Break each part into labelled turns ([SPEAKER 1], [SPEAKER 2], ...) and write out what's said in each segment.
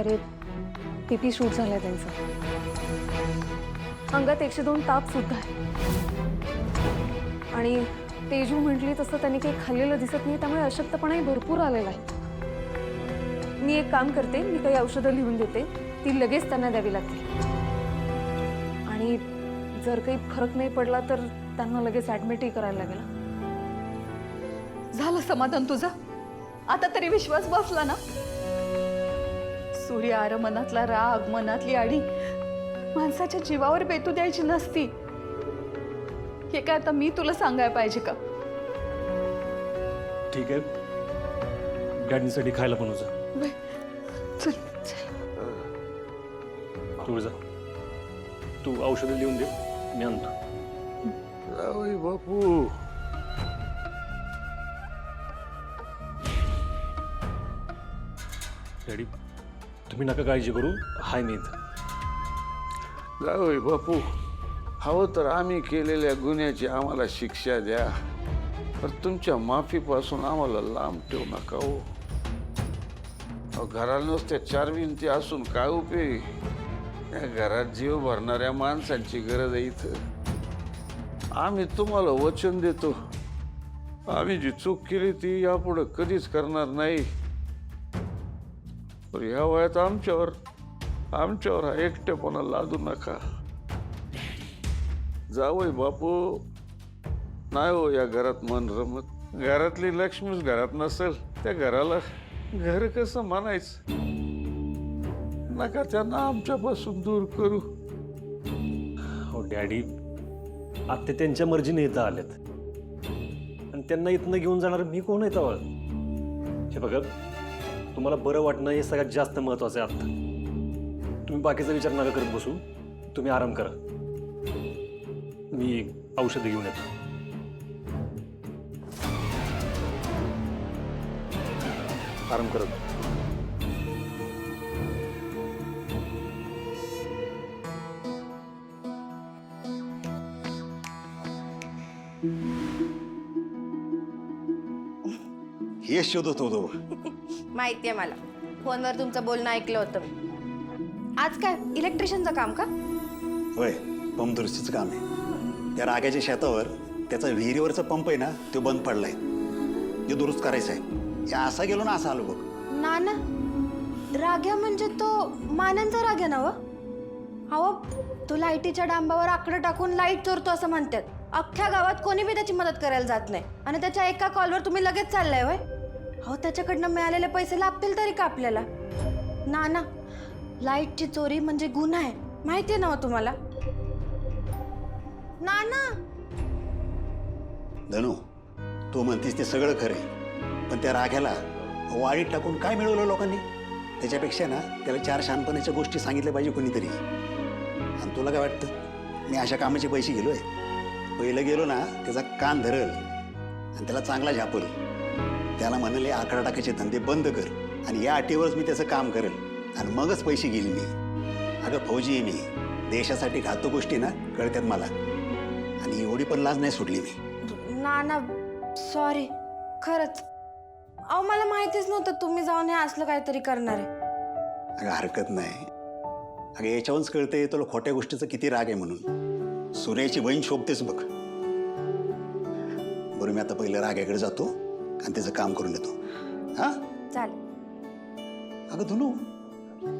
[SPEAKER 1] अरे पीपी शूट झालंय त्यांचं, अंगात 102 ताप सुद्धा आहे आणि तेजू म्हटली तसं त्यांनी काही खाल्लेलं दिसत नाही, त्यामुळे अशक्तपणाही भरपूर आलेला आहे. मी एक काम करते, मी काही औषधं लिहून देते, ती लगेच त्यांना द्यावी लागतील आणि जर काही फरक नाही पडला तर त्यांना लगेच ॲडमिटही करायला लागेल.
[SPEAKER 2] झालं समाधान तुझं? आता तरी विश्वास बसला ना? सूर्य आर मनातला राग, मनातली आडी माणसाच्या जीवावर बेतू द्यायची नसती. हे काय आता मी तुला सांगायला पाहिजे का?
[SPEAKER 3] ठीक आहे, डॅडीसाठी खायला पण जा.
[SPEAKER 2] चल
[SPEAKER 3] तुळजा, तू औषधं लिहून दे, मी आणतो.
[SPEAKER 4] जावई बापू,
[SPEAKER 3] डॅडी तुम्ही नका काळजी करू, हाय मी इथं.
[SPEAKER 4] जावई बापू, हवं तर आम्ही केलेल्या गुन्ह्याची आम्हाला शिक्षा द्या, पण तुमच्या माफीपासून आम्हाला लांब ठेवू नका हो. घराला नुसत्या 4 भिंती असून काय उपयोगी? या घरात जीव भरणाऱ्या माणसांची गरज आहे इथं. आम्ही तुम्हाला वचन देतो, आम्ही जी चूक केली ती यापुढे कधीच करणार नाही. पण ह्या वयात आमच्यावर हा एकटेपणा लादू नका. जावई बापू, नाही हो या घरात मन रमत. घरातली लक्ष्मीच घरात नसेल, त्या घराला घर कसं म्हणायचं? नका त्यांना आमच्यापासून दूर करू.
[SPEAKER 3] हो डॅडी, आत्ते त्यांच्या मर्जीने इथं आलेत आणि त्यांना इथनं घेऊन जाणार मी कोण आहे तवळ? हे बघा, तुम्हाला बरं वाटणं हे सगळ्यात जास्त महत्वाचं आहे आत्ता. तुम्ही बाकीचा विचार नका करत बसू, तुम्ही आराम करा, मी औषधं घेऊन येतो. आराम करत.
[SPEAKER 5] हे शोधत होतो.
[SPEAKER 6] माहिती आहे मला, फोनवर तुमचं बोलणं ऐकलं होतं मी. आज काय इलेक्ट्रिशियनचं काम का?
[SPEAKER 5] होय, पंप दुरुस्तीचं काम आहे. त्या राग्याच्या शेतावर त्याचा विहिरीवरचा पंप आहे ना, तो बंद पडलाय, ते दुरुस्त करायचं आहे. हे असा गेलो ना, असा आलो बघ.
[SPEAKER 6] नाना, राग्या म्हणजे तो मानांचा राग्या ना? अहो, तो लाईटीच्या डांबावर आकडं टाकून लाईट चोरतो असं म्हणतात. अख्ख्या गावात कोणी बी त्याची मदत करायला जात नाही आणि त्याच्या एका कॉलवर तुम्ही लगेच चाललाय होय? अहो, त्याच्याकडनं मिळालेले पैसे लाभतील तरी का आपल्याला? नाना, लाईटची चोरी म्हणजे गुन्हा आहे, माहिती आहे ना तुम्हाला? नाना,
[SPEAKER 5] धनू, तू म्हणतीस ते सगळं खरंय, पण त्या राग्याला वाळीत टाकून काय मिळवलं लोकांनी? त्याच्यापेक्षा ना त्याला 4 शहाणपणाच्या गोष्टी सांगितल्या पाहिजे कोणीतरी. आणि तुला काय वाटतं, मी अशा कामाचे पैसे गेलोय? पहिलं गेलो ना, त्याचा कान धरल आणि त्याला चांगला झापल. त्याला म्हणाले आकडा टाकायचे धंदे बंद कर आणि या अटीवरच मी त्याचं काम करेल आणि मगच पैसे घेईल मी. अगं फौजी आहे मी, देशासाठी घातक गोष्टी ना कळतात मला आणि एवढी पण लाज नाही सोडली मी.
[SPEAKER 6] नाना सॉरी, खरंच. अहो, मला माहितीच नव्हतं तुम्ही जाऊन हे असलं काहीतरी करणार आहे.
[SPEAKER 5] अगं हरकत नाही. अगं याच्यावरच कळते तुला खोट्या गोष्टीचा किती राग आहे म्हणून. सूर्याची बहीण शोभतेच बघ. बरं, मी आता पहिलं राग्याकडे जातो आणि त्याचं काम करून देतो. हा
[SPEAKER 6] चालेल.
[SPEAKER 5] अगं धनू,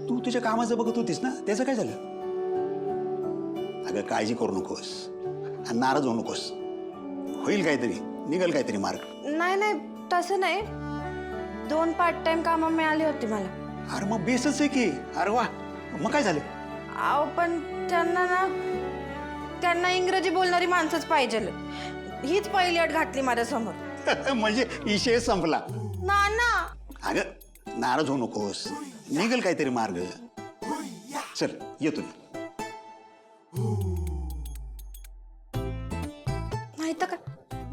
[SPEAKER 5] तू तुझ्या कामाचं बघत होतीस ना, त्याचं काय झालं? अगं काळजी करू नकोस आणि नाराज होऊ नकोस. होईल काहीतरी, निघेल काहीतरी मार्ग.
[SPEAKER 6] नाही नाही, तसं नाही. 2 पार्ट टाइम कामं मिळाली होती मला.
[SPEAKER 5] अरे मग बेसच आहे की. अरे वा, मग काय झालं?
[SPEAKER 6] अहो, पण त्यांना इंग्रजी बोलणारी माणसंच पाहिजे. हीच पहिली अट घातली माझ्यासमोर.
[SPEAKER 5] म्हणजे विषय संपला.
[SPEAKER 6] नाना,
[SPEAKER 5] अगं नाराज होऊ नकोस, निघेल काहीतरी मार्ग. चल येतो मी.
[SPEAKER 6] माहित का,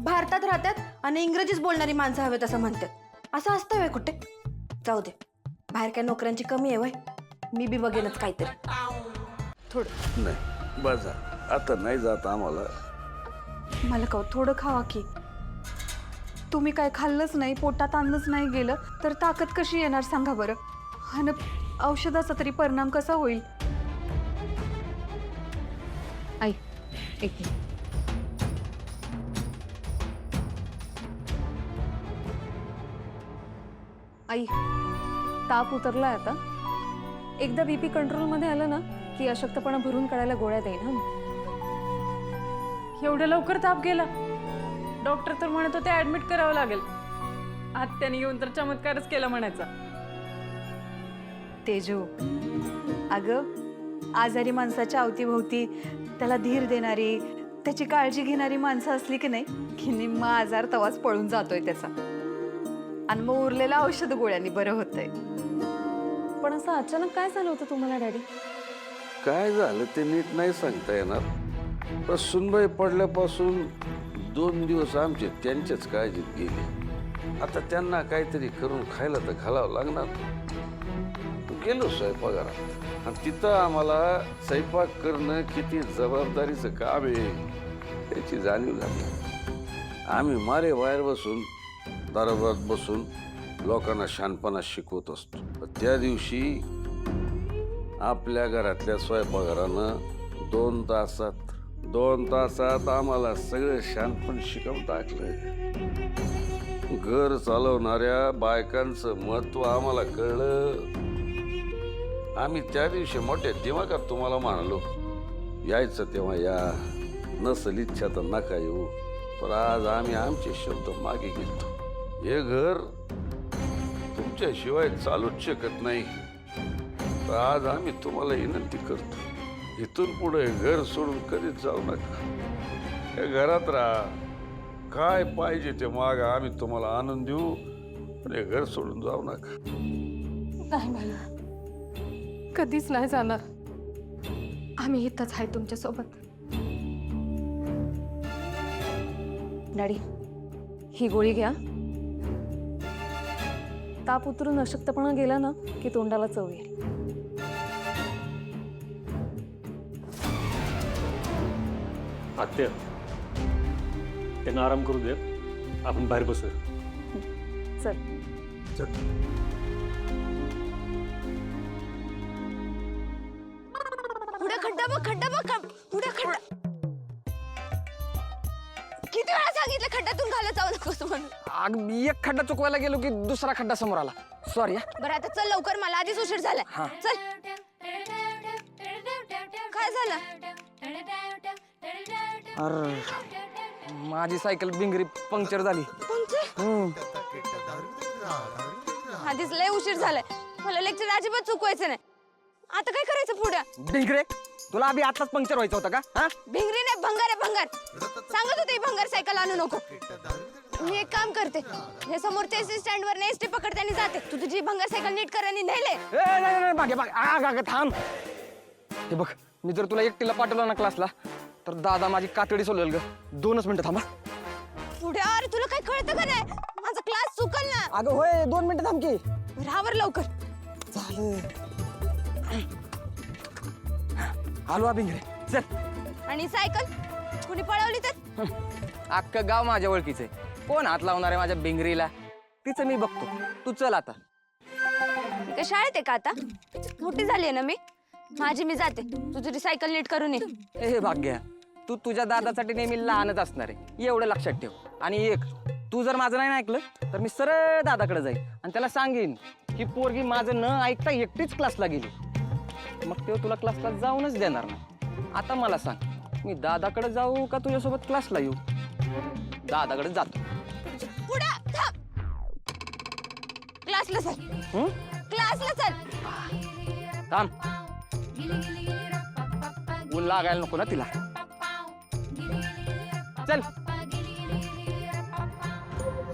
[SPEAKER 6] भारतात राहतात आणि इंग्रजीच बोलणारी माणसं हवेत असं म्हणतात. असं असतं व्हय कुठे? जाऊ दे, बाहेर काय नोकऱ्यांची कमी आहे व्हय? मी बी बघेनच काहीतरी.
[SPEAKER 2] थोडं
[SPEAKER 4] नाही बजा, आता नाही जात आम्हाला.
[SPEAKER 2] मला कहो, थोडं खावा की. तुम्ही काय खाल्लंच नाही, पोटात अन्नच नाही गेलं तर ताकद कशी येणार सांगा बरं? आणि औषधाचा तरी परिणाम कसा होईल?
[SPEAKER 1] आई एक मिनिट. आई ताप उतरलाय आता. एकदा बीपी कंट्रोलमध्ये आलं ना की अशक्तपणा भरून काढायला गोळ्या देईन. हं.
[SPEAKER 7] एवढ्या लवकर ताप गेला? डॉक्टर तर म्हणत होते ऍडमिट करावं लागेल. आत्याने येऊन तर चमत्कारच केला म्हणायचा.
[SPEAKER 2] तेजू, अगं आजारी माणसाच्या अवतीभोवती त्याला धीर देणारी, त्याची काळजी घेणारी माणसं असली की नाही की निम्मा आजार तवाच पळून जातोय त्याचा, आणि मग उरलेला औषध गोळ्यांनी बरं होतंय.
[SPEAKER 1] पण असं अचानक काय झालं होतं तुम्हाला डॅडी?
[SPEAKER 4] काय झालं ते नीट नाही सांगता येणार. पण सुनबाई पडल्यापासून 2 दिवस आमचे त्यांच्याच काळजीत गेले. आता त्यांना काहीतरी करून खायला तर घालावं लागणार. गेलो स्वयंपाकघरात आणि तिथं आम्हाला स्वयंपाक करणं किती जबाबदारीचं काम आहे याची जाणीव झाली. आम्ही मारे बाहेर बसून दारात बसून लोकांना शहाणपणा शिकवत असतो. त्या दिवशी आपल्या घरातल्या स्वयंपाकघरानं 2 तासात आम्हाला सगळं शहाणपण शिकवून टाकलं. घर चालवणाऱ्या बायकांचं महत्व आम्हाला कळलं. आम्ही त्या दिवशी मोठ्या दिमागात तुम्हाला म्हणालो, यायचं तेव्हा या, नसल इच्छा तर नका येऊ. पण आज आम्ही आमचे शब्द मागे घेतो. हे घर तुमच्याशिवाय चालूच शकत नाही. तर आज आम्ही तुम्हाला विनंती करतो, इथून पुढे घर सोडून कधीच जाऊ नका. या घरात राहा, काय पाहिजे ते मागा, आम्ही तुम्हाला आणून देऊ. पण हे घर सोडून जाऊ नका.
[SPEAKER 1] नाही बाई, कधीच नाही जाणार. आम्ही इथंच आहे तुमच्यासोबत. डॅडी ही गोळी घ्या. ताप उतरून अशक्तपणा गेला ना की तोंडाला चव येईल.
[SPEAKER 3] आत्या त्यांना आराम करू दे, आपण बाहेर बसूया.
[SPEAKER 1] चल.
[SPEAKER 6] पुढे खड्डा बघ, खड्डा बघ, पुढे खड्डा. किती वेळा सांगितलं खड्ड्यातून घालत जाऊ नकोस म्हणून.
[SPEAKER 8] मी एक खड्डा चुकवायला गेलो की दुसरा खड्डा समोर आला. सॉरी.
[SPEAKER 6] बरं आता चल लवकर, मला आधीच उशीर झालाय.
[SPEAKER 8] हा.
[SPEAKER 6] चल. काय झालं?
[SPEAKER 8] अरे माझी सायकल बिंगरी पंक्चर झाली.
[SPEAKER 6] आधीच लय उशीर झालाय. मला लेक्चर अजिबात चुकवायचं नाही. आता काय करायचं पुढे?
[SPEAKER 8] बिंगरे, तुला आधी आताच पंक्चर व्हायचं होतं का? हा,
[SPEAKER 6] भिंगरी नाही, भंगार आहे, भंगार. सांगत होते भंगार सायकल आणू नको. मी एक काम करते, हे समोरच्या एसटी स्टँड वर एसटी पकडते आणि जाते. तू तुझी भंगार सायकल नीट कर आणि नेले.
[SPEAKER 8] नाही मागे मागे आग थांब. हे बघ, मी जर तुला एकटीला पाठवलं ना क्लासला तर दादा माझी कातडी सोलेल ग. 2 मिनिटं थांबा.
[SPEAKER 6] पुढे अरे तुला काय कळतं का नाही? माझा क्लास चुकल ना.
[SPEAKER 8] अगं होय, 2 मिनिटं थांब की.
[SPEAKER 6] राहावर लवकर.
[SPEAKER 8] झालं. आलो बिंगरे, चल.
[SPEAKER 6] आणि सायकल कुणी पळवली तर?
[SPEAKER 8] अख्खं गाव माझ्या ओळखीचं आहे. कोण हात लावणार आहे माझ्या बिंगरीला? तिचं मी बघतो. तू चल आता.
[SPEAKER 6] मी काय शाळेत आहे का आता? मोठी झाली आहे ना मी. मी जाते. तू तुझी सायकल नीट करून ये.
[SPEAKER 8] हे भाग्या, तू तुझ्या दादासाठी नेहमी लहानच असणार आहे, एवढं लक्षात ठेव. आणि एक, तू जर माझं नाही ऐकलं तर मी सरळ दादाकडे जाईन आणि त्याला सांगेन की पोरगी माझं न ऐकता एकटीच क्लासला गेली. मग तेव्हा तुला क्लासला जाऊनच देणार नाही. आता मला सांग, मी दादाकडे जाऊ का तुझ्यासोबत क्लासला येऊ? दादाकडे जातो.
[SPEAKER 6] पुढे थांब. क्लासला चल. क्लासला चल.
[SPEAKER 8] थांब. ऊन लागायला नको ना तिला. चल.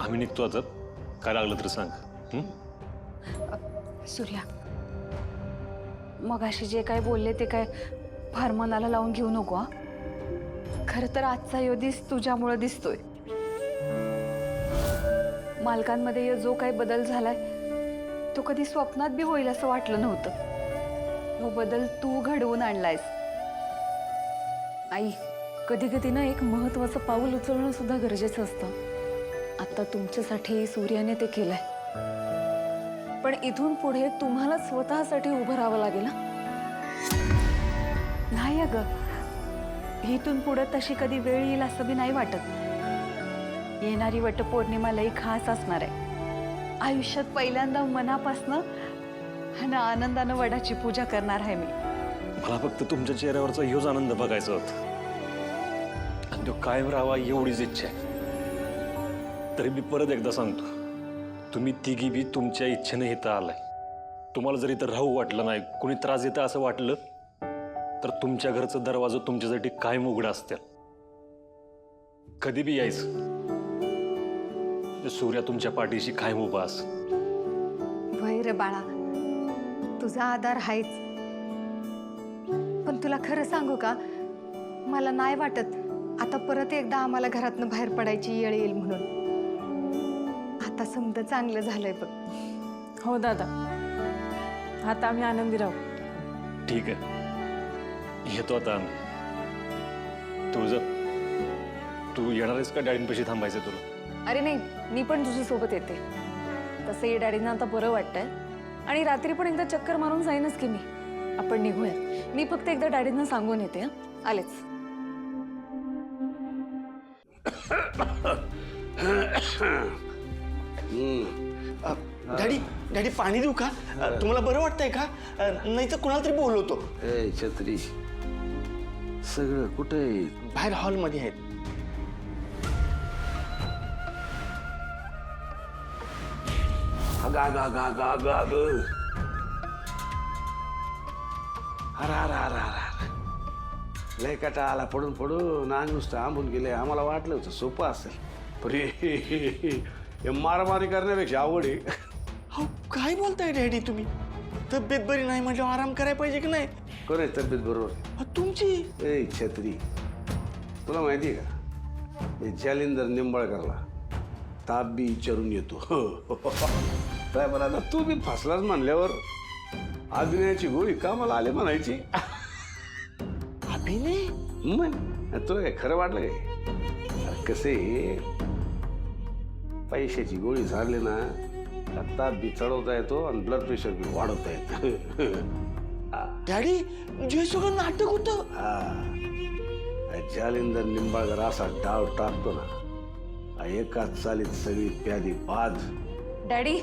[SPEAKER 3] आम्ही निघतो आता. काय लागलं तर सांग.
[SPEAKER 2] सूर्या, मगाशी जे काय बोलले ते काय फार मनाला लावून घेऊ नको. हा, खरं तर आजचा दिस तुझ्यामुळे दिसतोय. मालकांमध्ये जो काही बदल झालाय तो कधी स्वप्नात बी होईल असं वाटलं नव्हतं. तो बदल तू घडवून आणलायस.
[SPEAKER 1] आई, कधी कधी ना एक महत्वाचं पाऊल उचलणं सुद्धा गरजेचं असतं. आता तुमच्यासाठी सूर्याने ते केलंय. पण इथून पुढे तुम्हाला स्वतःसाठी उभं राहावं लागेल हा?
[SPEAKER 2] नाही अगं, इथून पुढं तशी कधी वेळ येईल असं बी नाही वाटत. येणारी वटपौर्णिमा लई खास असणार आहे. आयुष्यात पहिल्यांदा मनापासनं आणि आनंदानं वडाची पूजा करणार आहे मी.
[SPEAKER 3] मला फक्त तुमच्या चेहऱ्यावरचा ह्योच आनंद बघायचा होता आणि तो कायम राहावा एवढीच इच्छा आहे. तरी मी परत एकदा सांगतो, तुम्ही तिघी बी तुमच्या इच्छेने इथं आलाय. तुम्हाला जर इथं राहू वाटलं नाही, कोणी त्रास देतं असं वाटलं तर तुमच्या घरचं दरवाजा तुमच्यासाठी कायम उघडा असतील. कधी बी यायचं. सूर्या तुमच्या पाठीशी कायम उभा अस.
[SPEAKER 2] वय रे बाळा, तुझा आधार आहेच. पण तुला खरं सांगू का, मला नाही वाटत आता परत एकदा आम्हाला घरातनं बाहेर पडायची येळ येईल म्हणून. आता समजा चांगलं झालंय बघ.
[SPEAKER 7] हो दादा, आता आम्ही आनंदी राहू.
[SPEAKER 3] ठीक आहे, येतो आता आम्ही. तू येणार आहेस का डॅडींपाशी थांबायचं तुला?
[SPEAKER 1] अरे नाही, मी पण तुझी सोबत येते. तसंही डॅडींना आता बरं वाटतंय आणि रात्री पण एकदा चक्कर मारून जाईनच की मी. आपण निघूयात. मी फक्त एकदा डॅडींना सांगून येते. आलेच.
[SPEAKER 9] डॅडी डॅडी पाणी देऊ का? तुम्हाला बरं वाटतंय का? नाही तर कुणाला तरी बोलवतो.
[SPEAKER 4] ए छत्री, सगळं कुठे आहे?
[SPEAKER 9] बाहेर हॉलमध्ये आहेत.
[SPEAKER 4] अगं अगं अगं अगं अगं अगं, अरे अरे अरे अरे, लय कटा आला पडून पडून. अंग नुसतं आंबून गेले. आम्हाला वाटलं होतं सोपं असेल, पण हे मारामारी करण्यापेक्षा अवघड आहे.
[SPEAKER 9] हो, काय बोलताय डॅडी तुम्ही? तब्येत बरी नाही म्हटल्यावर आराम करायला पाहिजे की नाही?
[SPEAKER 4] कोण तब्येत बरोबर?
[SPEAKER 9] तुमची.
[SPEAKER 4] ए छत्री, तुला माहिती आहे का, हे जालिंदर निंबाळकरला ताप बी विचारून येतो. काय बरं, आता तू बी फसलाच म्हणल्यावर अभिनयाची गोळी कामाला आले म्हणायची.
[SPEAKER 9] अभिनय?
[SPEAKER 4] मग तुला काय खरं वाटलं काय? कसे पैशाची गोळी झाली ना, ताप बी चढवता येतो आणि ब्लड प्रेशर बी वाढवता येतं.
[SPEAKER 9] डॅडी, जे सगळं नाटक होतं.
[SPEAKER 4] जालिंदर निंबाळकर असा डाव टाकतो ना, एकाच चालीत सगळी प्यादी बाद.
[SPEAKER 1] डॅडी,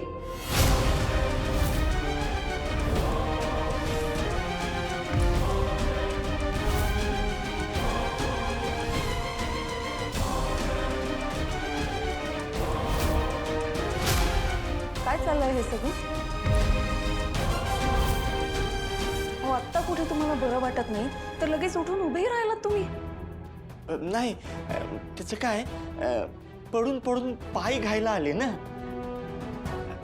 [SPEAKER 1] काय चाललंय हे सगळं? हो, आत्ता कुठे तुम्हाला बरं वाटत नाही तर लगेच उठून उभे राहिलात तुम्ही.
[SPEAKER 9] नाही, त्याचं काय, पडून पडून पाय घायला आले ना,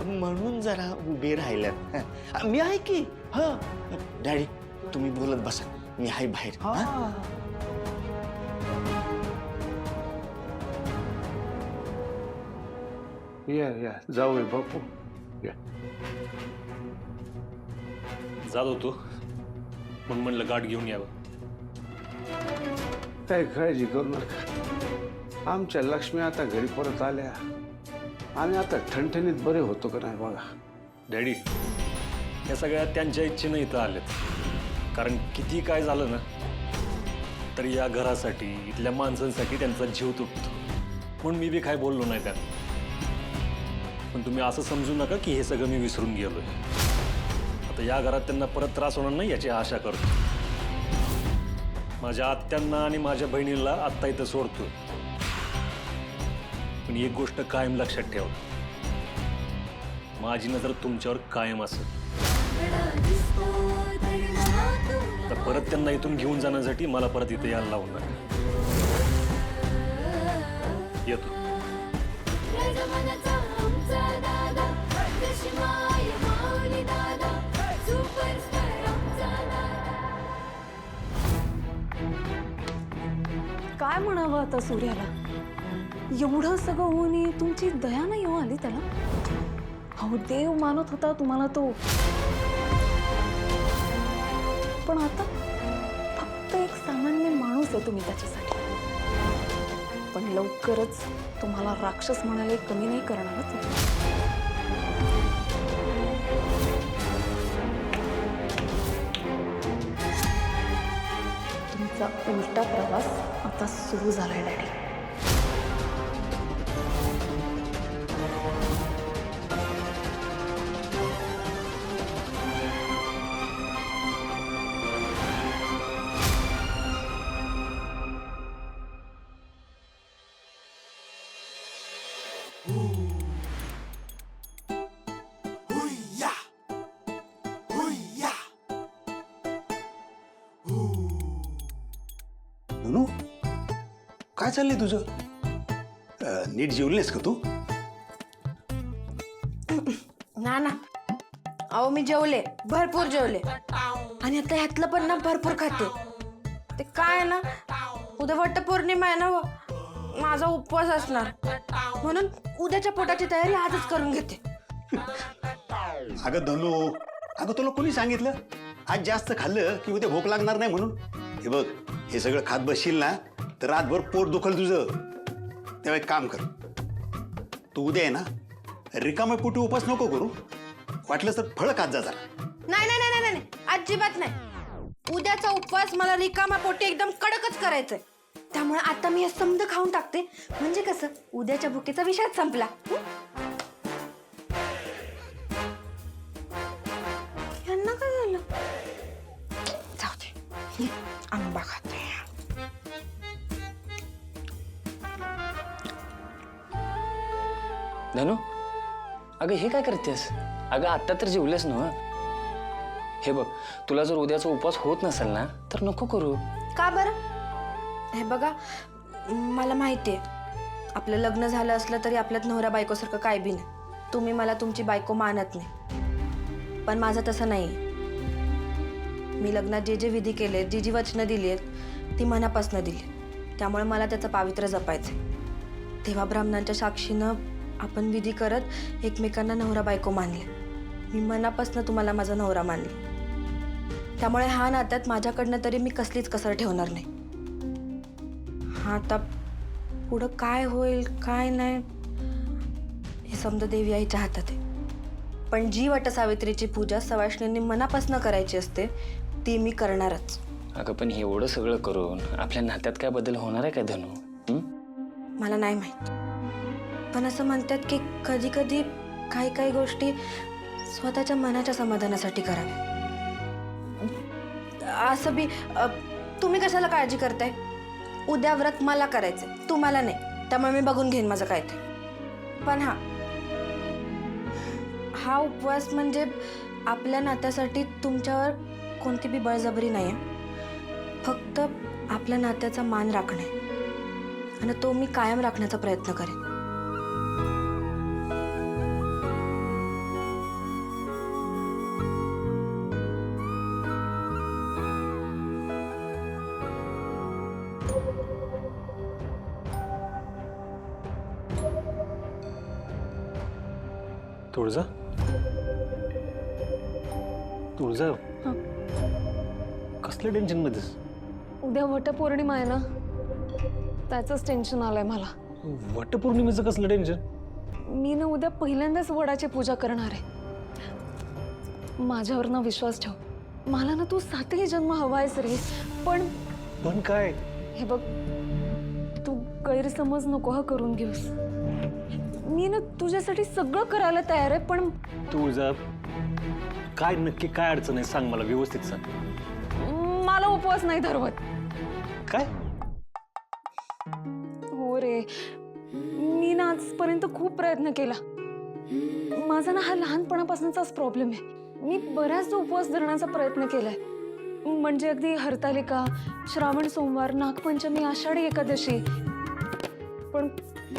[SPEAKER 9] म्हणून जरा उभे राहिल्यात. मी आहे की. हा डॅडी, तुम्ही बोलत बसा, मी आहे बाहेर.
[SPEAKER 4] या जाऊ बापू, या.
[SPEAKER 3] जात होतो म्हणून म्हणलं गाठ घेऊन यावं.
[SPEAKER 4] काय काळजी करू नका, आमच्या लक्ष्मी आता घरी परत आल्या. आम्ही आता ठणठणीत बरे होतो का नाही बघा.
[SPEAKER 3] डॅडी, या सगळ्या त्यांच्या इच्छेनं इथं आलेत. कारण किती काय झालं ना तर या घरासाठी, इथल्या माणसांसाठी त्यांचा जीव तुटतो. म्हणून मी बी काय बोललो नाही त्यांना. पण तुम्ही असं समजू नका की हे सगळं मी विसरून गेलोय. आता या घरात त्यांना परत त्रास होणार नाही याची आशा करतो. माझ्या आत्यांना आणि माझ्या बहिणीला आत्ता इथं सोडतो. पण एक गोष्ट कायम लक्षात ठेवा, माझी नजर तुमच्यावर कायम असेल. तर परत त्यांना इथून घेऊन जाण्यासाठी मला परत इथे यायला लावून नका. येतो.
[SPEAKER 1] काय म्हणावं आता सूर्याला? एवढं सगळं होऊनही तुमची दया नाही हो आली त्याला. अहो, देव मानत होता तुम्हाला तो. पण आता फक्त एक सामान्य माणूस आहे तुम्ही त्याच्यासाठी. पण लवकरच तुम्हाला राक्षस म्हणाले कमी नाही करणारच. माझा उलटा प्रवास आता सुरू झालाय डॅडी.
[SPEAKER 5] ननू काय चाललंय तुझं? नीट जेवलीस का तू?
[SPEAKER 6] ना अहो मी जेवले, भरपूर जेवले आणि आता ह्यातलं पण ना भरपूर खाते. ते काय आहे ना, उद्या वटपौर्णिमा आहे ना व माझा उपवास असणार, म्हणून उद्याच्या पोटाची तयारी आजच करून घेते.
[SPEAKER 5] अगं धनू, अगं तुला कोणी सांगितलं आज जास्त खाल्लं की उद्या भूक लागणार नाही म्हणून? हे बघ, हे सगळं खात बसशील ना तर रातभर पोट दुखल तुझं. तेव्हा एक काम कर, तू उद्या आहे ना रिकामे पोटी उपास नको करू, वाटलं तर फळ खात जा जरा.
[SPEAKER 6] नाही नाही नाही नाही नाही, अजिबात नाही. उद्याचा उपवास मला रिकामा पोटी एकदम कडकच करायचंय. त्यामुळे आता मी हे समज खाऊन टाकते, म्हणजे कसं उद्याच्या भुकेचा विषयच संपला. यांना काय झालं? जाऊ दे, आंबा खाते.
[SPEAKER 10] धनु, अगं हे काय करतेस? अगं आत्ता तर जेवलेस ना. हे बघ, तुला जर उद्याचा उपवास होत नसेल ना तर नको करू.
[SPEAKER 6] का बरं? हे बघा, मला माहिती आहे आपलं लग्न झालं असलं तरी आपल्यात नवरा बायकोसारखं काय बी नाही. तुम्ही मला तुमची बायको मानत नाही, पण माझं तसं नाही. मी लग्नात जे जे विधी केले, जी जी वचनं दिली आहेत ती मनापासून दिली. त्यामुळे मला त्याचं पावित्र्य जपायचं. तेव्हा ब्राह्मणांच्या साक्षीनं आपण विधी करत एकमेकांना नवरा बायको मानले. मी मनापासून तुम्हाला माझा नवरा मानले. त्यामुळे हा नात्यात माझ्याकडनं तरी मी कसलीच कसर ठेवणार नाही. हा आता पुढं काय होईल काय नाही हे समजा देवी आईच्या हातात आहे. पण जी वटसावित्रीची पूजा सवाष्णींनी मनापासून करायची असते ती मी करणारच.
[SPEAKER 10] अगं पण एवढं सगळं करून आपल्या नात्यात काय बदल होणार आहे काय धनु?
[SPEAKER 6] मला नाही माहित, पण असं म्हणतात की कधी कधी काही काही गोष्टी स्वतःच्या मनाच्या समाधानासाठी कराव्या. असं बी तुम्ही कशाला काळजी करताय? उद्या व्रत मला करायचंय, तुम्हाला नाही. त्यामुळे मी बघून घेईन माझं काय ते. पण हा उपवास म्हणजे आपल्या नात्यासाठी तुमच्यावर कोणती बी बळजबरी नाही आहे. फक्त आपल्या नात्याचा मान राखणे आणि तो मी कायम राखण्याचा प्रयत्न करेन.
[SPEAKER 3] तुळजा, तुळजा, कसल्या टेन्शन मध्येस?
[SPEAKER 1] उद्या वटपौर्णिमा आहे ना, त्याचंच टेन्शन आलंय मला.
[SPEAKER 3] वटपौर्णिमेचं कसलं टेन्शन?
[SPEAKER 1] मी ना उद्या पहिल्यांदाच वडाची पूजा करणार आहे. माझ्यावर ना विश्वास ठेव. मला ना तू 7ही जन्म हवायस रे.
[SPEAKER 3] पण काय?
[SPEAKER 1] हे बघ, तू गैरसमज नको हा करून घेऊस. मी ना तुझ्यासाठी सगळं करायला तयार आहे, पण
[SPEAKER 3] तुळजा, काय नक्की काय अडचण आहे सांग मला, व्यवस्थित सांग.
[SPEAKER 1] मला उपवास नाही धरवत.
[SPEAKER 3] काय?
[SPEAKER 1] हो रे, मी ना आजपर्यंत खूप प्रयत्न केला. माझा ना हा लहानपणापासूनचाच प्रॉब्लेम आहे. मी बऱ्याचदा उपवास धरण्याचा प्रयत्न केलाय, म्हणजे अगदी हरतालिका, श्रावण सोमवार, नागपंचमी, आषाढी एकादशी, पण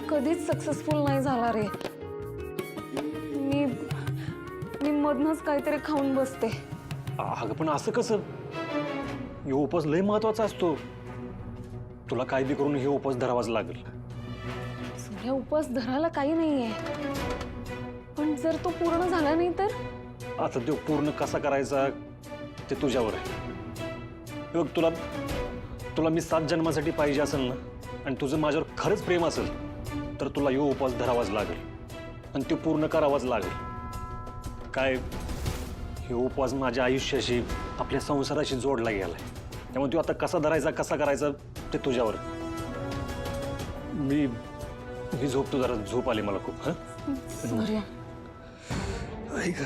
[SPEAKER 1] कधीच सक्सेसफुल नाही झाला रे. मी मधनच काहीतरी खाऊन बसते.
[SPEAKER 3] अगं पण असं कसं? हे उपवास लय महत्वाचा असतो. तुला काय बी करून हे उपवास धरावाच लागेल.
[SPEAKER 1] सूर्या, उपवास धरायला काही नाहीये, पण जर तो पूर्ण झाला नाही तर?
[SPEAKER 3] आता तो पूर्ण कसा करायचा ते तुझ्यावर आहे. बघ, तुला मी 7 जन्मासाठी पाहिजे असेल ना, आणि तुझं माझ्यावर खरंच प्रेम असेल तर तुला यो उपवास धरावाच लागेल आणि ते पूर्ण करावाच लागेल. काय, हे उपवास माझ्या आयुष्याशी, आपल्या संसाराशी जोडला गेलाय. त्यामुळे तू आता कसा धरायचा कसा करायचा ते तुझ्यावर. मी झोपतो जरा, झोप आली मला खूप.
[SPEAKER 1] बरं.
[SPEAKER 3] ऐक